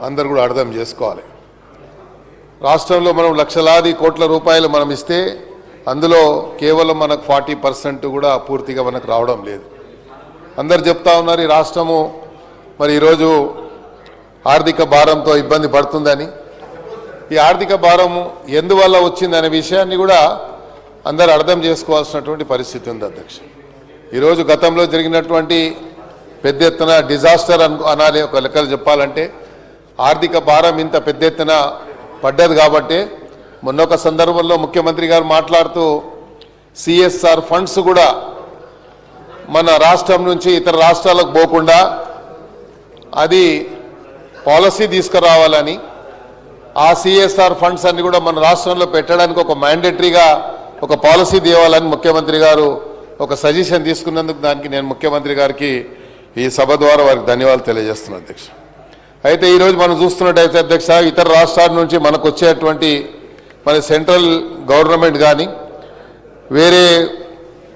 అందరూ కూడా అర్థం చేసుకోవాలి. రాష్ట్రంలో మనం లక్షలాది కోట్ల రూపాయలు మనం ఇస్తే అందులో కేవలం మనకు 40% కూడా పూర్తిగా మనకు రావడం లేదు. అందరు చెప్తా ఉన్నారు ఈ రాష్ట్రము మరి ఈరోజు ఆర్థిక భారంతో ఇబ్బంది పడుతుందని. ఈ ఆర్థిక భారం ఎందువల్ల వచ్చిందనే విషయాన్ని కూడా అందరూ అర్థం చేసుకోవాల్సినటువంటి పరిస్థితి ఉంది అధ్యక్ష. ఈరోజు గతంలో జరిగినటువంటి పెద్ద ఎత్తున డిజాస్టర్ అనాలి ఒక లెక్కలు చెప్పాలంటే ఆర్థిక భారం ఇంత పెద్ద ఎత్తున పడ్డది కాబట్టి మొన్నొక సందర్భంలో ముఖ్యమంత్రి గారు మాట్లాడుతూ సిఎస్ఆర్ ఫండ్స్ కూడా మన రాష్ట్రం నుంచి ఇతర రాష్ట్రాలకు పోకుండా అది పాలసీ తీసుకురావాలని ఆ సిఎస్ఆర్ ఫండ్స్ అన్ని కూడా మన రాష్ట్రంలో పెట్టడానికి ఒక మ్యాండేటరీగా ఒక పాలసీ తేవాలని ముఖ్యమంత్రి గారు ఒక సజెషన్ తీసుకున్నందుకు దానికి నేను ముఖ్యమంత్రి గారికి ఈ సభ ద్వారా వారికి ధన్యవాదాలు తెలియజేస్తున్నాను అధ్యక్ష. అయితే ఈరోజు మనం చూస్తున్నట్టయితే అధ్యక్ష ఇతర రాష్ట్రాల నుంచి మనకు వచ్చేటువంటి మన సెంట్రల్ గవర్నమెంట్ కానీ వేరే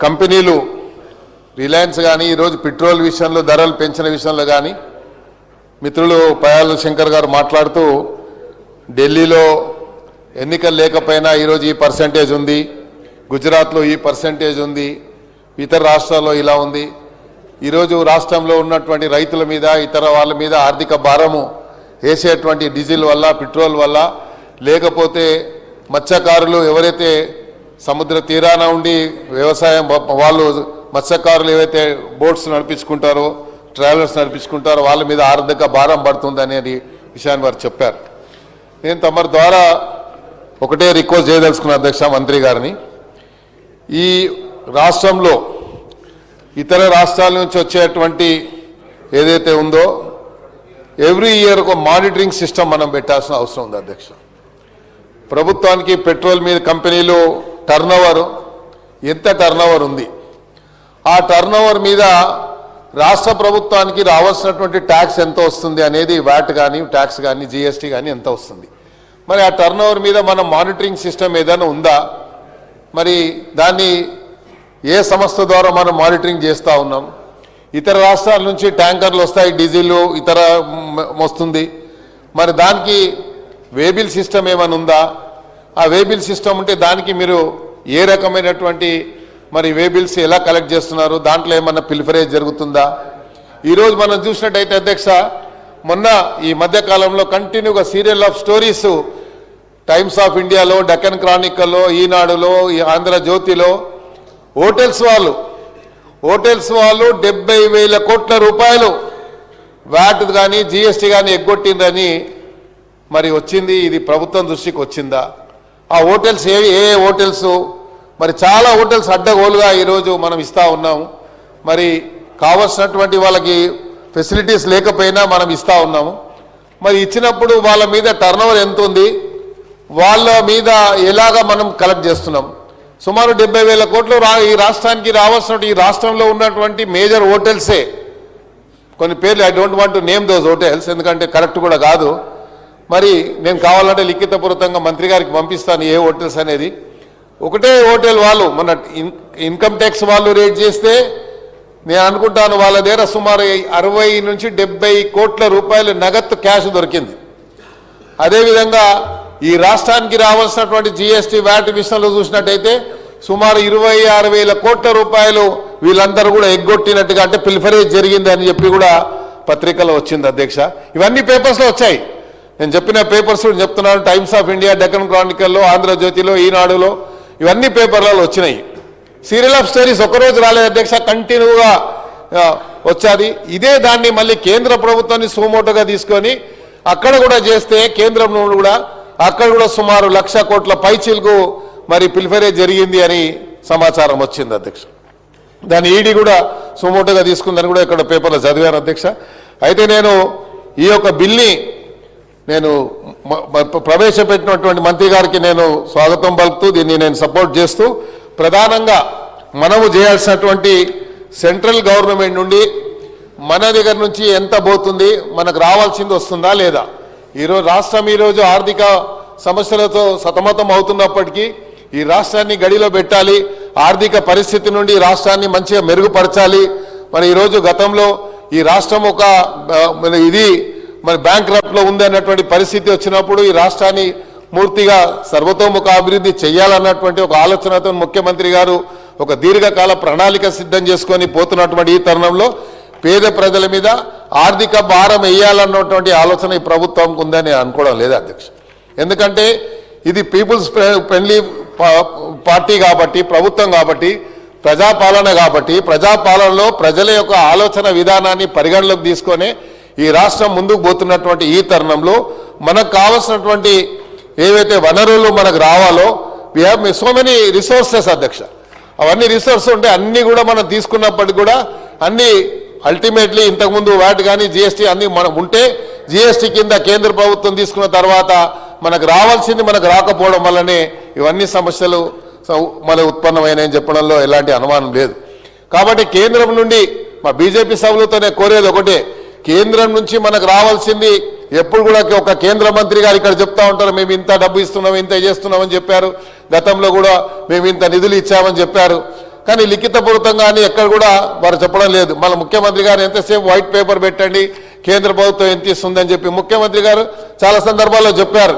కంపెనీలు రిలయన్స్ కానీ ఈరోజు పెట్రోల్ విషయంలో ధరలు పెంచిన విషయంలో కానీ మిత్రులు పయాల శంకర్ గారు మాట్లాడుతూ ఢిల్లీలో ఎన్నికలు లేకపోయినా ఈరోజు ఈ పర్సెంటేజ్ ఉంది, గుజరాత్లో ఈ పర్సెంటేజ్ ఉంది, ఇతర రాష్ట్రాల్లో ఇలా ఉంది. ఈరోజు రాష్ట్రంలో ఉన్నటువంటి రైతుల మీద ఇతర వాళ్ళ మీద ఆర్థిక భారము వేసేటువంటి డీజిల్ వల్ల పెట్రోల్ వల్ల లేకపోతే మత్స్యకారులు ఎవరైతే సముద్ర తీరాన ఉండి వ్యవసాయం వాళ్ళు మత్స్యకారులు ఏవైతే బోట్స్ నడిపించుకుంటారో ట్రావెలర్స్ నడిపించుకుంటారో వాళ్ళ మీద ఆర్థిక భారం పడుతుంది అనేది విషయాన్ని వారు చెప్పారు. నేను తమరి ద్వారా ఒకటే రిక్వెస్ట్ చేయదలుచుకున్న అధ్యక్ష మంత్రి గారిని, ఈ రాష్ట్రంలో ఇతర రాష్ట్రాల నుంచి వచ్చేటువంటి ఏదైతే ఉందో ఎవ్రీ ఇయర్ ఒక మానిటరింగ్ సిస్టమ్ మనం పెట్టాల్సిన అవసరం ఉంది అధ్యక్ష. ప్రభుత్వానికి పెట్రోల్ మీద కంపెనీలు ఎంత టర్నోవర్ ఉంది, ఆ టర్నోవర్ మీద రాష్ట్ర ప్రభుత్వానికి రావాల్సినటువంటి ట్యాక్స్ ఎంత వస్తుంది అనేది వ్యాట్ కానీ ట్యాక్స్ కానీ జిఎస్టీ కానీ ఎంత వస్తుంది. మరి ఆ టర్నోవర్ మీద మనం మానిటరింగ్ సిస్టమ్ ఏదైనా ఉందా, మరి దాన్ని ఏ సంస్థ ద్వారా మనం మానిటరింగ్ చేస్తూ ఉన్నాం. ఇతర రాష్ట్రాల నుంచి ట్యాంకర్లు వస్తాయి, డీజిల్ ఇతర వస్తుంది, మరి దానికి వేబిల్ సిస్టమ్ ఏమైనా ఉందా, ఆ వేబిల్ సిస్టమ్ ఉంటే దానికి మీరు ఏ రకమైనటువంటి మరి వేబిల్స్ ఎలా కలెక్ట్ చేస్తున్నారు, దాంట్లో ఏమన్నా పిల్ఫరేజ్ జరుగుతుందా. ఈరోజు మనం చూసినట్టయితే అధ్యక్ష మొన్న ఈ మధ్యకాలంలో కంటిన్యూగా serial of stories times of ఇండియాలో, డెక్కన్ క్రానికల్లో, ఈనాడులో, ఆంధ్రజ్యోతిలో హోటల్స్ వాళ్ళు 70,000 కోట్ల రూపాయలు వ్యాట్ కానీ జిఎస్టీ కానీ ఎగ్గొట్టిందని మరి వచ్చింది. ఇది ప్రభుత్వం దృష్టికి వచ్చిందా? ఆ హోటల్స్ ఏ హోటల్స్, మరి చాలా హోటల్స్ అడ్డగోలుగా ఈరోజు మనం ఇస్తూ ఉన్నాము. మరి కావాల్సినటువంటి వాళ్ళకి ఫెసిలిటీస్ లేకపోయినా మనం ఇస్తూ ఉన్నాము. మరి ఇచ్చినప్పుడు వాళ్ళ మీద టర్నోవర్ ఎంత ఉంది, వాళ్ళ మీద ఎలాగా మనం కలెక్ట్ చేస్తున్నాం. సుమారు 70,000 కోట్లు ఈ రాష్ట్రానికి రావాల్సినటువంటి ఈ రాష్ట్రంలో ఉన్నటువంటి మేజర్ హోటల్సే కొన్ని పేర్లు, I don't want to name those hotels ఎందుకంటే కరెక్ట్ కూడా కాదు. మరి నేను కావాలంటే లిఖితపూర్వకంగా మంత్రి గారికి పంపిస్తాను ఏ హోటల్స్ అనేది. ఒకటే హోటల్ వాళ్ళు మన ఇన్కమ్ ట్యాక్స్ వాళ్ళు రేట్ చేస్తే నేను అనుకుంటాను వాళ్ళ దగ్గర సుమారు 60 నుంచి 70 కోట్ల రూపాయలు నగదు క్యాష్ దొరికింది. అదేవిధంగా ఈ రాష్ట్రానికి రావాల్సినటువంటి జిఎస్టీ వ్యాట్ విషయంలో చూసినట్టయితే సుమారు 26,000 కోట్ల రూపాయలు వీళ్ళందరూ కూడా ఎగ్గొట్టినట్టుగా అంటే పిల్ఫరేజ్ జరిగింది అని చెప్పి కూడా పత్రికలో వచ్చింది అధ్యక్ష. ఇవన్నీ పేపర్స్లో వచ్చాయి. నేను చెప్పిన పేపర్స్ చెప్తున్నాను, టైమ్స్ ఆఫ్ ఇండియా, డెక్కన్ క్రానికల్లో, ఆంధ్రజ్యోతిలో, ఈనాడులో ఇవన్నీ పేపర్లలో వచ్చినాయి. సీరియల్ ఆఫ్ స్టోరీస్ ఒకరోజు రాలేదు అధ్యక్ష, కంటిన్యూగా వచ్చాది. ఇదే దాన్ని మళ్ళీ కేంద్ర ప్రభుత్వాన్ని సుమోటోగా తీసుకొని అక్కడ కూడా చేస్తే కేంద్రంలో కూడా అక్కడ కూడా సుమారు 1,00,000 కోట్ల పైచీలకు మరి పిల్ఫరేజ్ జరిగింది అని సమాచారం వచ్చింది అధ్యక్ష. దాన్ని ఈడీ కూడా సుమోటోగా తీసుకుందని కూడా ఇక్కడ పేపర్లో చదివాను అధ్యక్ష. అయితే నేను ఈ యొక్క బిల్ని నేను ప్రవేశపెట్టినటువంటి మంత్రి గారికి నేను స్వాగతం పలుకుతూ దీన్ని నేను సపోర్ట్ చేస్తూ ప్రధానంగా మనము చేయాల్సినటువంటి సెంట్రల్ గవర్నమెంట్ నుండి మన దగ్గర నుంచి ఎంత పోతుంది, మనకు రావాల్సింది వస్తుందా లేదా. రాష్ట్రం ఈరోజు ఆర్థిక సమస్యలతో సతమతం అవుతున్నప్పటికీ ఈ రాష్ట్రాన్ని గడిలో పెట్టాలి, ఆర్థిక పరిస్థితి నుండి రాష్ట్రాన్ని మంచిగా మెరుగుపరచాలి. మరి ఈరోజు గతంలో ఈ రాష్ట్రం ఒక ఇది మరి బ్యాంక్రప్ట్లో ఉంది అన్నటువంటి పరిస్థితి వచ్చినప్పుడు ఈ రాష్ట్రాన్ని పూర్తిగా సర్వతోముఖ అభివృద్ధి చేయాలన్నటువంటి ఒక ఆలోచనతో ముఖ్యమంత్రి గారు ఒక దీర్ఘకాల ప్రణాళిక సిద్ధం చేసుకొని పోతున్నటువంటి ఈ తరుణంలో పేద ప్రజల మీద ఆర్థిక భారం వేయాలన్నటువంటి ఆలోచన ఈ ప్రభుత్వంకు ఉందని అనుకోవడం లేదు అధ్యక్ష. ఎందుకంటే ఇది పీపుల్స్ ఫ్రెండ్లీ పార్టీ కాబట్టి, ప్రభుత్వం కాబట్టి, ప్రజాపాలన కాబట్టి, ప్రజాపాలనలో ప్రజల యొక్క ఆలోచన విధానాన్ని పరిగణలోకి తీసుకొని ఈ రాష్ట్రం ముందుకు పోతున్నటువంటి ఈ తరుణంలో మనకు కావాల్సినటువంటి ఏవైతే వనరులు మనకు రావాలో we have so many resources అధ్యక్ష. అవన్నీ రిసోర్స్ ఉంటే అన్నీ కూడా మనం తీసుకున్నప్పటికీ కూడా అన్నీ అల్టిమేట్లీ ఇంతకుముందు వాటి కానీ జిఎస్టీ అన్నీ మనం ఉంటే జిఎస్టీ కింద కేంద్ర ప్రభుత్వం తీసుకున్న తర్వాత మనకు రావాల్సింది మనకు రాకపోవడం వల్లనే ఇవన్నీ సమస్యలు మన ఉత్పన్నమైనాయని చెప్పడంలో ఎలాంటి అనుమానం లేదు. కాబట్టి కేంద్రం నుండి మా బీజేపీ సభలతోనే కోరేది ఒకటే, కేంద్రం నుంచి మనకు రావాల్సింది ఎప్పుడు కూడా ఒక కేంద్ర మంత్రి గారు ఇక్కడ చెప్తా ఉంటారు, మేము ఇంత డబ్బు ఇస్తున్నాం, ఇంత చేస్తున్నామని చెప్పారు, గతంలో కూడా మేము ఇంత నిధులు ఇచ్చామని చెప్పారు. కానీ లిఖితపూర్వకంగానే ఎక్కడ కూడా వారు చెప్పడం లేదు. మళ్ళీ ముఖ్యమంత్రి గారు ఎంతసేపు వైట్ పేపర్ పెట్టండి, కేంద్ర ప్రభుత్వం ఎంత ఇస్తుందని చెప్పి ముఖ్యమంత్రి గారు చాలా సందర్భాల్లో చెప్పారు,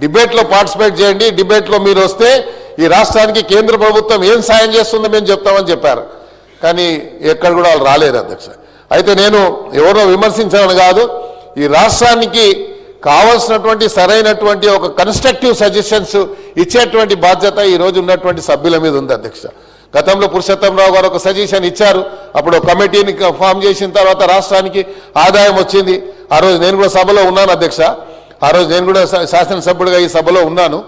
డిబేట్లో పార్టిసిపేట్ చేయండి, డిబేట్లో మీరు వస్తే ఈ రాష్ట్రానికి కేంద్ర ప్రభుత్వం ఏం సాయం చేస్తుందో మేము చెప్తామని చెప్పారు. కానీ ఎక్కడ కూడా వాళ్ళు రాలేరు అధ్యక్ష. అయితే నేను ఎవరో విమర్శించాలని కాదు, ఈ రాష్ట్రానికి కావాల్సినటువంటి సరైనటువంటి ఒక కన్స్ట్రక్టివ్ సజెషన్స్ ఇచ్చేటువంటి బాధ్యత ఈ రోజు ఉన్నటువంటి సభ్యుల మీద ఉంది అధ్యక్ష. గతంలో పురుషోత్తమరావు గారు ఒక సజెషన్ ఇచ్చారు, అప్పుడు ఒక కమిటీని ఫామ్ చేసిన తర్వాత రాష్ట్రానికి ఆదాయం వచ్చింది. ఆ రోజు నేను కూడా సభలో ఉన్నాను అధ్యక్ష, ఆ రోజు నేను కూడా శాసనసభ్యుడిగా ఈ సభలో ఉన్నాను.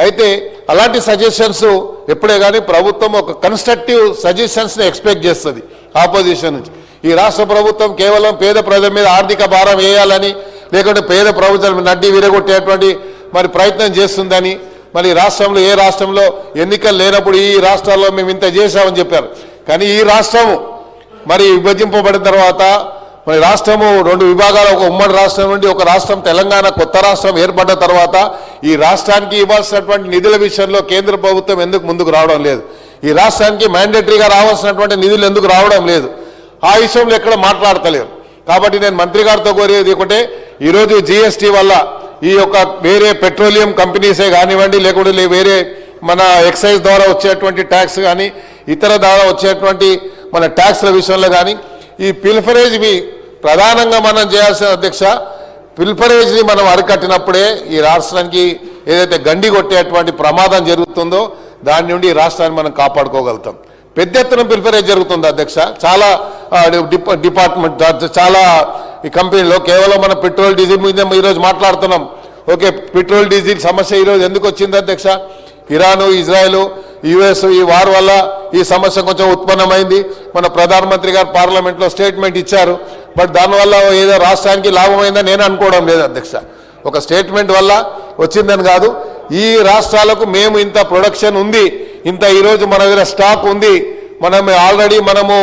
అయితే అలాంటి సజెషన్స్ ఎప్పుడే కానీ ప్రభుత్వం ఒక కన్స్ట్రక్టివ్ సజెషన్స్ని ఎక్స్పెక్ట్ చేస్తుంది ఆపోజిషన్ నుంచి. ఈ రాష్ట్ర ప్రభుత్వం కేవలం పేద ప్రజల మీద ఆర్థిక భారం వేయాలని, లేకుంటే పేద ప్రభుత్వం నడ్డి విరగొట్టేటువంటి మరి ప్రయత్నం చేస్తుందని, మరి రాష్ట్రంలో ఏ రాష్ట్రంలో ఎన్నికలు లేనప్పుడు ఈ రాష్ట్రాల్లో మేము ఇంత చేశామని చెప్పారు. కానీ ఈ రాష్ట్రము మరి విభజింపబడిన తర్వాత మరి రాష్ట్రము రెండు విభాగాలు, ఒక ఉమ్మడి రాష్ట్రం నుండి ఒక రాష్ట్రం తెలంగాణ కొత్త రాష్ట్రం ఏర్పడ్డ తర్వాత ఈ రాష్ట్రానికి ఇవ్వాల్సినటువంటి నిధుల విషయంలో కేంద్ర ప్రభుత్వం ఎందుకు ముందుకు రావడం లేదు, ఈ రాష్ట్రానికి మ్యాండేటరీగా రావాల్సినటువంటి నిధులు ఎందుకు రావడం లేదు, ఆ విషయంలో ఎక్కడ మాట్లాడతలేరు. కాబట్టి నేను మంత్రి గారితో కోరేది ఒకటే, ఈరోజు జిఎస్టీ వల్ల ఈ యొక్క వేరే పెట్రోలియం కంపెనీసే కానివ్వండి, లేకుంటే వేరే మన ఎక్సైజ్ ద్వారా వచ్చేటువంటి ట్యాక్స్ కానీ, ఇతర ద్వారా వచ్చేటువంటి మన ట్యాక్స్ల విషయంలో కానీ ఈ పిల్ఫరేజ్ని ప్రధానంగా మనం చేయాల్సిన అధ్యక్ష, పిల్ఫరేజ్ని మనం అరికట్టినప్పుడే ఈ రాష్ట్రానికి ఏదైతే గండి కొట్టేటువంటి ప్రమాదం జరుగుతుందో దాని నుండి ఈ రాష్ట్రాన్ని మనం కాపాడుకోగలుగుతాం. పెద్ద ఎత్తున పిల్ఫరేజ్ జరుగుతుంది అధ్యక్ష. చాలా డిపార్ట్మెంట్, చాలా ఈ కంపెనీలో కేవలం మన పెట్రోల్ డీజిల్ మీద ఈరోజు మాట్లాడుతున్నాం. ఓకే, పెట్రోల్ డీజిల్ సమస్య ఈరోజు ఎందుకు వచ్చింది అధ్యక్ష? ఇరాను, ఇజ్రాయెల్, యుఎస్ ఈ వార్ వల్ల ఈ సమస్య కొంచెం ఉత్పన్నమైంది. మన ప్రధానమంత్రి గారు పార్లమెంట్లో స్టేట్మెంట్ ఇచ్చారు. బట్ దానివల్ల ఏదో రాష్ట్రానికి లాభమైందని నేను అనుకోవడం లేదు అధ్యక్ష. ఒక స్టేట్మెంట్ వల్ల వచ్చిందని కాదు, ఈ రాష్ట్రాలకు మేము ఇంత ప్రొడక్షన్ ఉంది, ఇంత ఈరోజు మన దగ్గర స్టాక్ ఉంది, మనం ఆల్రెడీ మనము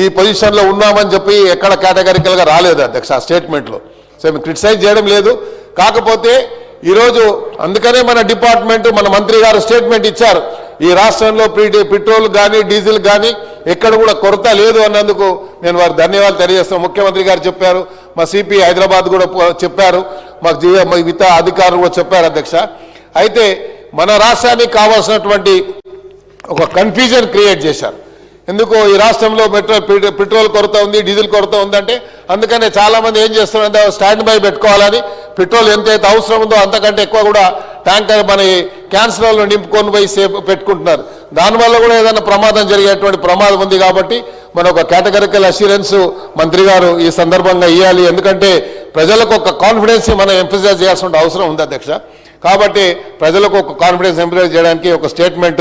ఈ పొజిషన్లో ఉన్నామని చెప్పి ఎక్కడ కేటగిరికల్గా రాలేదు అధ్యక్ష ఆ స్టేట్మెంట్లో. సో మేము క్రిటిసైజ్ చేయడం లేదు. కాకపోతే ఈరోజు అందుకనే మన డిపార్ట్మెంట్, మన మంత్రి గారు స్టేట్మెంట్ ఇచ్చారు, ఈ రాష్ట్రంలో పెట్రోల్ కానీ డీజిల్ కానీ ఎక్కడ కూడా కొరత లేదు అన్నందుకు నేను వారికి ధన్యవాదాలు తెలియజేస్తాను. ముఖ్యమంత్రి గారు చెప్పారు, మా సిపి హైదరాబాద్ కూడా చెప్పారు, మాకు మిగతా అధికారులు కూడా చెప్పారు అధ్యక్ష. అయితే మన రాష్ట్రానికి కావాల్సినటువంటి ఒక కన్ఫ్యూజన్ క్రియేట్ చేశారు. ఎందుకు ఈ రాష్ట్రంలో పెట్రోల్ కొరత ఉంది, డీజిల్ కొరత ఉందంటే అందుకనే చాలామంది ఏం చేస్తున్నారంటే స్టాండ్ బై పెట్టుకోవాలని, పెట్రోల్ ఎంతైతే అవసరం ఉందో అంతకంటే ఎక్కువ కూడా ట్యాంకర్ మన క్యాన్సర్లో నింపుకొని పోయి పెట్టుకుంటున్నారు. దానివల్ల కూడా ఏదైనా ప్రమాదం జరిగేటువంటి ప్రమాదం ఉంది. కాబట్టి మన ఒక కేటగిరికల్ అష్యూరెన్స్ మంత్రి గారు ఈ సందర్భంగా ఇవ్వాలి. ఎందుకంటే ప్రజలకు ఒక కాన్ఫిడెన్స్ మనం ఎంఫసైజ్ చేయాల్సిన అవసరం ఉంది అధ్యక్ష. కాబట్టి ప్రజలకు ఒక కాన్ఫిడెన్స్ ఎంప్లాయ్ చేయడానికి ఒక స్టేట్మెంట్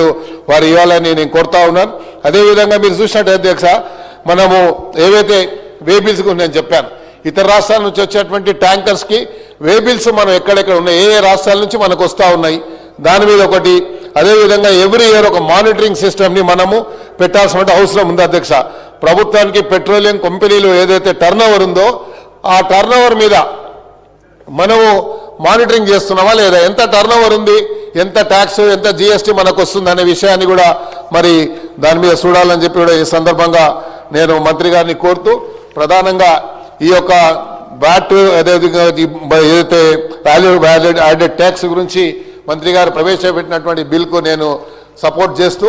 వారు ఇవ్వాలని నేను కోరుతా ఉన్నాను. అదేవిధంగా మీరు చూసినట్టు అధ్యక్ష, మనము ఏవైతే వేబిల్స్ నేను చెప్పాను, ఇతర రాష్ట్రాల నుంచి వచ్చేటువంటి ట్యాంకర్స్కి వేబిల్స్ మనం ఎక్కడెక్కడ ఉన్నాయి, ఏ రాష్ట్రాల నుంచి మనకు వస్తూ ఉన్నాయి, దాని మీద ఒకటి. అదేవిధంగా ఎవ్రీ ఇయర్ ఒక మానిటరింగ్ సిస్టమ్ని మనము పెట్టాల్సిన అవసరం ఉంది అధ్యక్ష. ప్రభుత్వానికి పెట్రోలియం కంపెనీలు ఏదైతే టర్నోవర్ ఉందో ఆ టర్నోవర్ మీద మనము మానిటరింగ్ చేస్తున్నామా లేదా, ఎంత టర్నోవర్ ఉంది, ఎంత ట్యాక్స్, ఎంత జిఎస్టీ మనకు వస్తుంది అనే విషయాన్ని కూడా మరి దాని మీద చూడాలని చెప్పి కూడా ఈ సందర్భంగా నేను మంత్రి గారిని కోరుతూ, ప్రధానంగా ఈ యొక్క వ్యాట్ అదేవిధంగా ఏదైతే వాల్యూ యాడెడ్ ట్యాక్స్ గురించి మంత్రి గారు ప్రవేశపెట్టినటువంటి బిల్కు నేను సపోర్ట్ చేస్తూ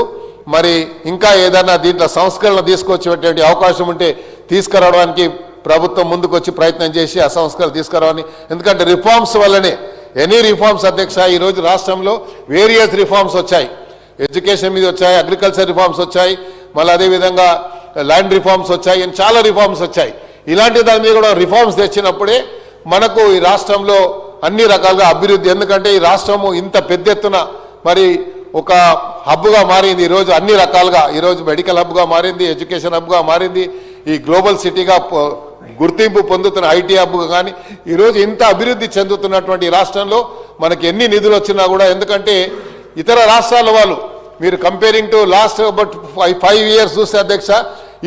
మరి ఇంకా ఏదైనా దీంట్లో సంస్కరణ తీసుకొచ్చేటువంటి అవకాశం ఉంటే తీసుకురావడానికి ప్రభుత్వం ముందుకు వచ్చి ప్రయత్నం చేసి ఆ సంస్కరణ తీసుకురావని. ఎందుకంటే రిఫార్మ్స్ వల్లనే ఎనీ రిఫార్మ్స్ అధ్యక్ష ఈరోజు రాష్ట్రంలో వేరియస్ రిఫార్మ్స్ వచ్చాయి. ఎడ్యుకేషన్ మీద వచ్చాయి, అగ్రికల్చర్ రిఫార్మ్స్ వచ్చాయి, మళ్ళీ అదేవిధంగా ల్యాండ్ రిఫార్మ్స్ వచ్చాయి, చాలా రిఫార్మ్స్ వచ్చాయి. ఇలాంటి దాని మీద కూడా రిఫార్మ్స్ తెచ్చినప్పుడే మనకు ఈ రాష్ట్రంలో అన్ని రకాలుగా అభివృద్ధి. ఎందుకంటే ఈ రాష్ట్రము ఇంత పెద్ద ఎత్తున మరి ఒక హబ్గా మారింది ఈరోజు, అన్ని రకాలుగా ఈరోజు మెడికల్ హబ్గా మారింది, ఎడ్యుకేషన్ హబ్గా మారింది, ఈ గ్లోబల్ సిటీగా గుర్తింపు పొందుతున్న ఐటీ హబ్గా. కానీ ఈరోజు ఇంత అభివృద్ధి చెందుతున్నటువంటి రాష్ట్రంలో మనకి ఎన్ని నిధులు వచ్చినా కూడా, ఎందుకంటే ఇతర రాష్ట్రాల వాళ్ళు మీరు comparing to last but 5 years చూస్తే అధ్యక్ష,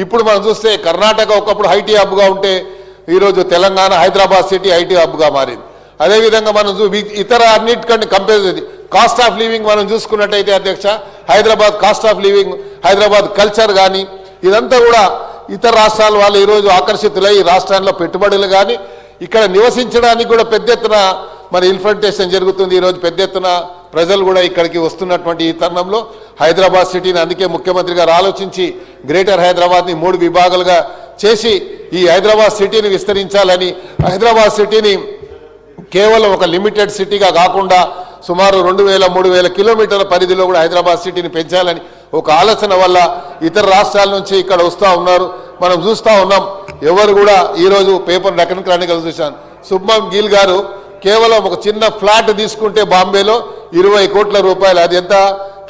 ఇప్పుడు మనం చూస్తే కర్ణాటక ఒకప్పుడు ఐటీ హబ్గా ఉంటే ఈరోజు తెలంగాణ హైదరాబాద్ సిటీ ఐటీ హబ్గా మారింది. అదేవిధంగా మనం ఇతర అన్నిటికంటే కంపేర్ కాస్ట్ ఆఫ్ లివింగ్ మనం చూసుకున్నట్టయితే అధ్యక్ష, Hyderabad cost of living, Hyderabad culture కానీ ఇదంతా కూడా ఇతర రాష్ట్రాల వాళ్ళు ఈరోజు ఆకర్షితులై ఈ రాష్ట్రాల్లో పెట్టుబడులు కానీ ఇక్కడ నివసించడానికి కూడా పెద్ద ఎత్తున మరి ఇన్ఫ్రాస్ట్రక్చర్ జరుగుతుంది. ఈరోజు పెద్ద ఎత్తున ప్రజలు కూడా ఇక్కడికి వస్తున్నటువంటి ఈ తరుణంలో హైదరాబాద్ సిటీని అందుకే ముఖ్యమంత్రి గారు ఆలోచించి గ్రేటర్ హైదరాబాద్ని 3 విభాగాలుగా చేసి ఈ హైదరాబాద్ సిటీని విస్తరించాలని, హైదరాబాద్ సిటీని కేవలం ఒక లిమిటెడ్ సిటీగా కాకుండా సుమారు 2000-3000 కిలోమీటర్ల పరిధిలో కూడా హైదరాబాద్ సిటీని పెంచాలని ఒక ఆలోచన వల్ల ఇతర రాష్ట్రాల నుంచి ఇక్కడ వస్తూ ఉన్నారు. మనం చూస్తూ ఉన్నాం. ఎవరు కూడా ఈరోజు పేపర్ డెక్కన్ క్రానికల్ చూశాను, శుభ్మన్ గిల్ గారు కేవలం ఒక చిన్న ఫ్లాట్ తీసుకుంటే బాంబేలో 20 కోట్ల రూపాయలు, అది ఎంత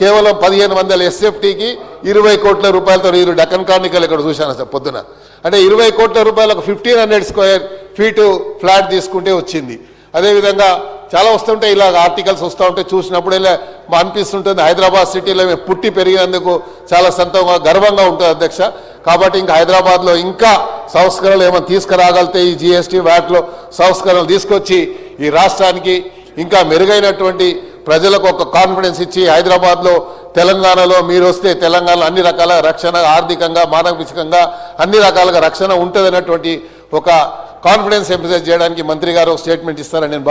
కేవలం 1500 SFTకి 20 కోట్ల రూపాయలతో ఈ డెక్కన్ క్రానికల్ ఇక్కడ చూశాను సార్ పొద్దున. అంటే 20 కోట్ల రూపాయలు ఒక 1500 స్క్వేర్ ఫీటు ఫ్లాట్ తీసుకుంటే వచ్చింది. అదేవిధంగా చాలా వస్తుంటాయి ఇలా ఆర్టికల్స్ వస్తూ ఉంటే చూసినప్పుడు ఇలా అనిపిస్తుంటుంది హైదరాబాద్ సిటీలో మేము పుట్టి పెరిగినందుకు చాలా సంతోషంగా గర్వంగా ఉంటుంది అధ్యక్ష. కాబట్టి ఇంకా హైదరాబాద్లో ఇంకా సంస్కరణలు ఏమైనా తీసుకురాగలితే ఈ GST వ్యాట్లో సంస్కరణలు తీసుకొచ్చి ఈ రాష్ట్రానికి ఇంకా మెరుగైనటువంటి ప్రజలకు ఒక కాన్ఫిడెన్స్ ఇచ్చి హైదరాబాద్లో తెలంగాణలో మీరు వస్తే తెలంగాణలో అన్ని రకాల రక్షణ, ఆర్థికంగా మానసికంగా అన్ని రకాలుగా రక్షణ ఉంటుంది అన్నటువంటి ఒక కాన్ఫిడెన్స్ ఎంఫసైజ్ చేయడానికి మంత్రి గారు స్టేట్మెంట్ ఇస్తారని నేను